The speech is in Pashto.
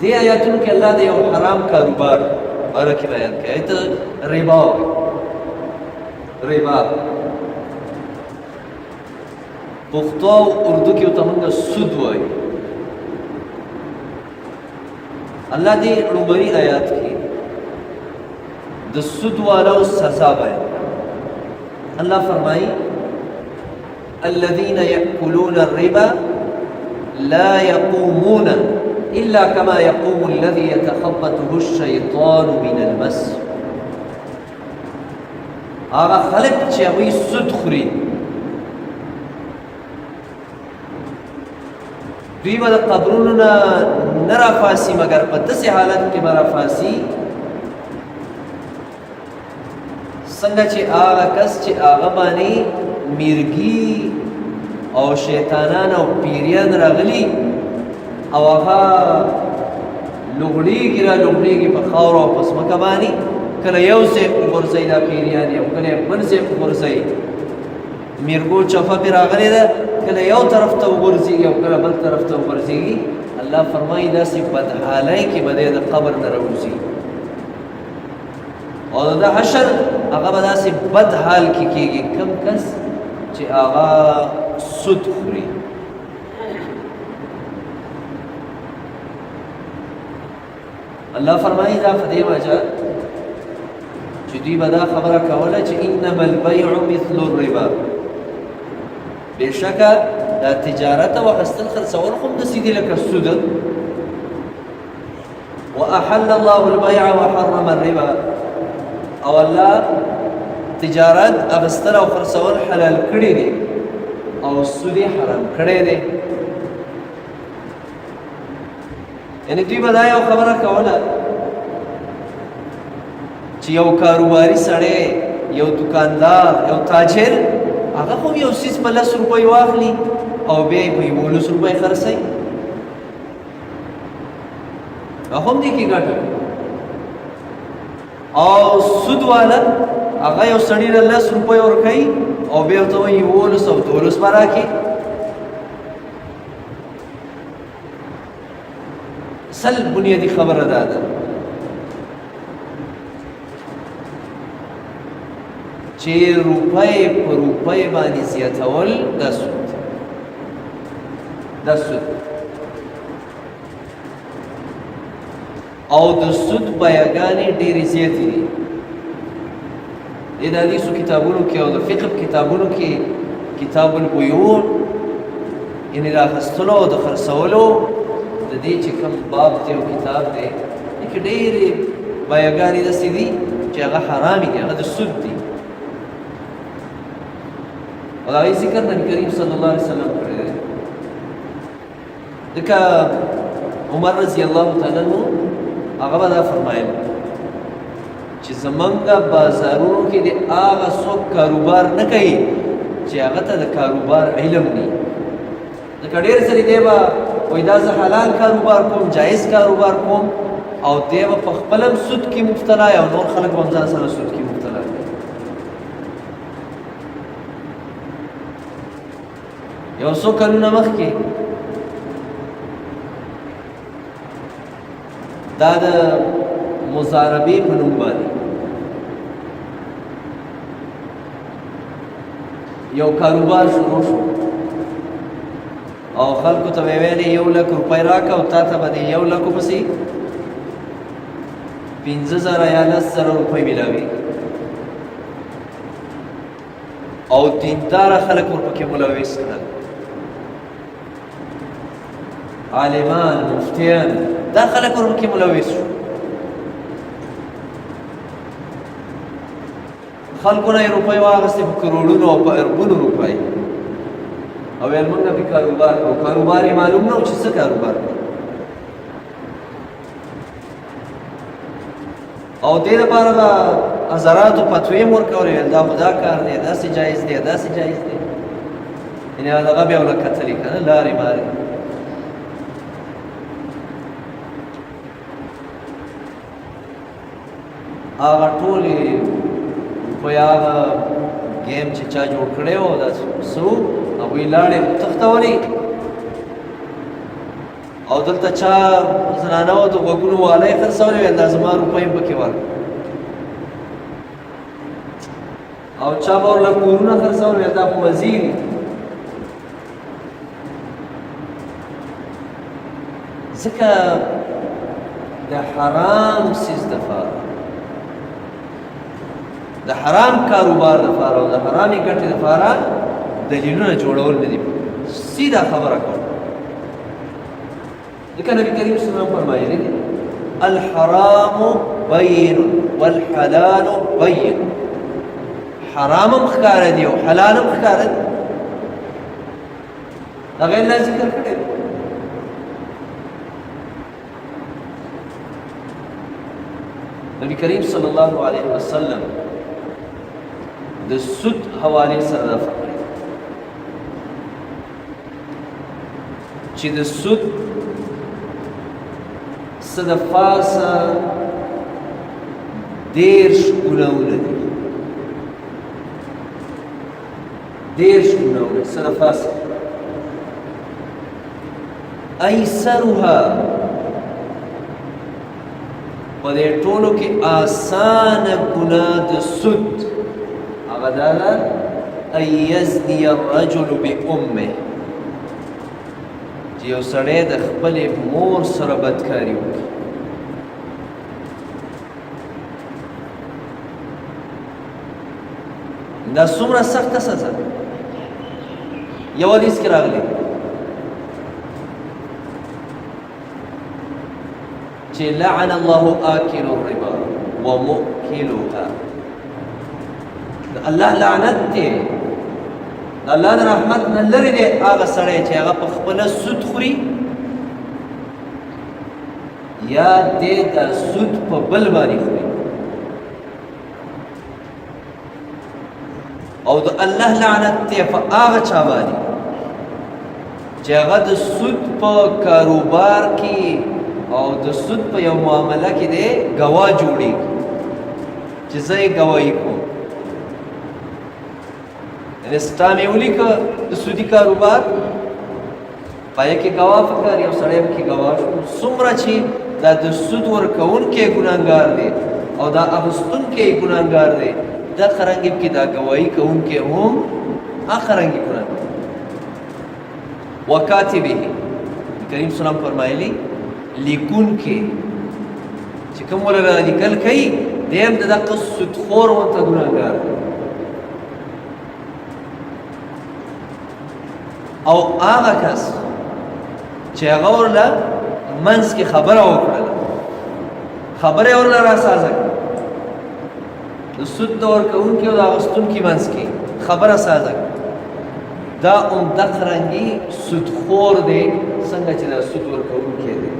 دې آیاتونو کې الله د یو حرام کاروبار باره کې بیان کوي ته ربا ربا پښتو او اردو کې ورته موږ سود وایو الله دې لومړی آیات کې د سود والو سزا بیان الله فرمایي الذين يأكلون الربا لا يقومون إلا كما يقوم الذي يتخبطه الشيطان من المس هغه خلق چې هغوی سود خوري دوی به د قبرونو نه نه رافاسي مګر په داسې حالت کې به رافاسي څنګه چې هغه کس چې هغه باندې میرګي او شیطانان او پیریان راغلي او هغه لوغړېږي را لوغړېږي په خاورو او په ځمکه باندې کله یو ځای وغورځوي دا پیریان یو کله یې بل ځای وغورځوي میرګو چفه پرې راغلې ده کله یو طرف ته وغورځېږي او کله بل طرف ته وغورځېږي الله فرمایي داسې بدحالۍ کې به دی د قبر نه راوځي او د حشر هغه به داسې بد حال کې کېږي کم کس چې هغه سود خوري الله فرمایي دا په دې وجه چې دوی به دا خبره کوله چې انما البيع مثل الربا بېشکه دا تجارت او اخیستل خرڅول خو همداسې دي لکه سود واحل الله البيع وحرم الربا او الله تجارت اخیستل او خرڅول حلال کړي دي او سود حرام کړی دی یعنی دوی به دا یو خبره کوله چې یو کاروباري سړی یو دکاندار یو تاجر هغه خو یو څیز په 10 روپۍ واخلي او بیا یې په 11 روپۍ خرڅوي هغه هم دې کې ګټه او سود والا هغه یو سړي له 10 روپۍ ورکوي او بیا ورته وایي 11 او 12 به راکړي سل بنیادي خبره دا ده چې روپۍ په روپۍ باندې زیاتول دا سود او د سود بیاګانې ډېرې زیاتې دي د حدیثو کتابونو کې او د فقه کتابونو کې کتاب البیوع یعنې د اخیستلو او د خرڅولو د دې چې کوم باب دی او کتاب دی کې ډېرې بیاګانې داسې دي چې هغه حرامې دي هغه د سود دي او د هغې ذکر نبي کریم صلی الله علیه وسلم کړی دی ځکه عمر رضی الله تعالی عنه هغه به دا فرمایل چې زمونږ بازارونو کې د هغه څوک کاروبار نه کوي چې هغه ته د کاروبار علم نه ځکه ډېر سړي دی به وایي دا زه حلال کاروبار کوم جایز کاروبار کوم او دی به په خپل هم سود کې مبتلا او نور خلک به هم ځان سره سود کې مبتلا یو څو کلونه مخکې دا د مزاربې په نوم باندې یو کاروبار شروع شو او خلکو ته به ویلې 1 لک روپۍ راکړه او تا ته به د 1 لکو پسې 15,000 یا 10,000 روپۍ میلاوي او دینداره خلک ورپکې ملوث کړل عالمان مفتیان دا خلک ورپکې ملوث شو خلکو نه یې روپۍ واخیستې په کروړونو او په اربونو روپۍ او ویل موږ به کاروبار کوو کاروبار یې معلوم نه و چې څه کاروبار کوو او دې لپاره به حضراتو فتوې هم ورکولې ویل دا خو دا کار دی داسې جایز دی داسې جایز دی یعنې هغه بیا ورله کتلې که نه لارې مارې هغه ټولې روپۍ هغه ګیم چې چا جوړ کړی و دا څه هغوی لاړې تښتولې او دلته چا زنانه و د غوږونو والی خرڅولی ویل دا زما روپۍ هم پکې ورکړه او چا به ورله کورونه خرڅول ویل دا خو وزیر ځکه د حرام څیز دپاره د حرام کاروبار دپاره او د حرامې ګټې دپاره دلیلونه جوړول نه دي سیده خبره کول ځکه نبي کریم صلی الله علیه وسلم فرمایلی دي الحرام بین والحلال بین حرام هم ښکاره دي او حلال هم ښکاره دي هغه الله ذکر کړی دی نبی کریم صلی الله علیه وسلم د سود حواله سره دا فرمایي چې د سود څه د پاسه 10 ګناهونه دي 10 ګناهونه څه د پاسه ایسرها په دې ټولو کې آسانه ګناه د سود هغه دا ده ان یزني الرجل بامه چې یو سړی د خپلې مور سره بدکاري وکړي دا څومره سخته سزا ده یو حدیث کې راغلی چې لعن الله آکل الربا ومؤکلها الله لعنت دی الله د رحمت نه لرې دی هغه سړی چې هغه په خپله سود خوري یا دې د سود په بل باندې خوري او د الله لعنت دی په هغه چا باندې چې هغه د سود په کاروبار کې او د سود په یو معامله کې دی ګواه جوړېږي چې زه یې ګواهي کوم یعنې ستا مې ولیکه د سودي کاروبار پایه کې ګواه پکار یو سړی پکې ګواه شو څومره چې دا د سود ورکوونکی ګناهګار دی او دا اخیستونکی ګناهګار دی دا څرنګه کې دا ګواهي کوونکی هم څرنګه ګناهګار وکاتبه کریم سلام فرمایلی لیکونکی چې کوم ولا لیکل کوي دیم د دغه سودخور ورته ګناهګار او هغه کس چې هغه ورله منځ کې خبره وکړله خبره یې ورله راسازه کړه د سود د ورکوونکي او د اخیستونکي منځ کې خبره سازه کړه دا همدغه رنګي سودخور دی څنګه چې دا سود ورکوونکی دی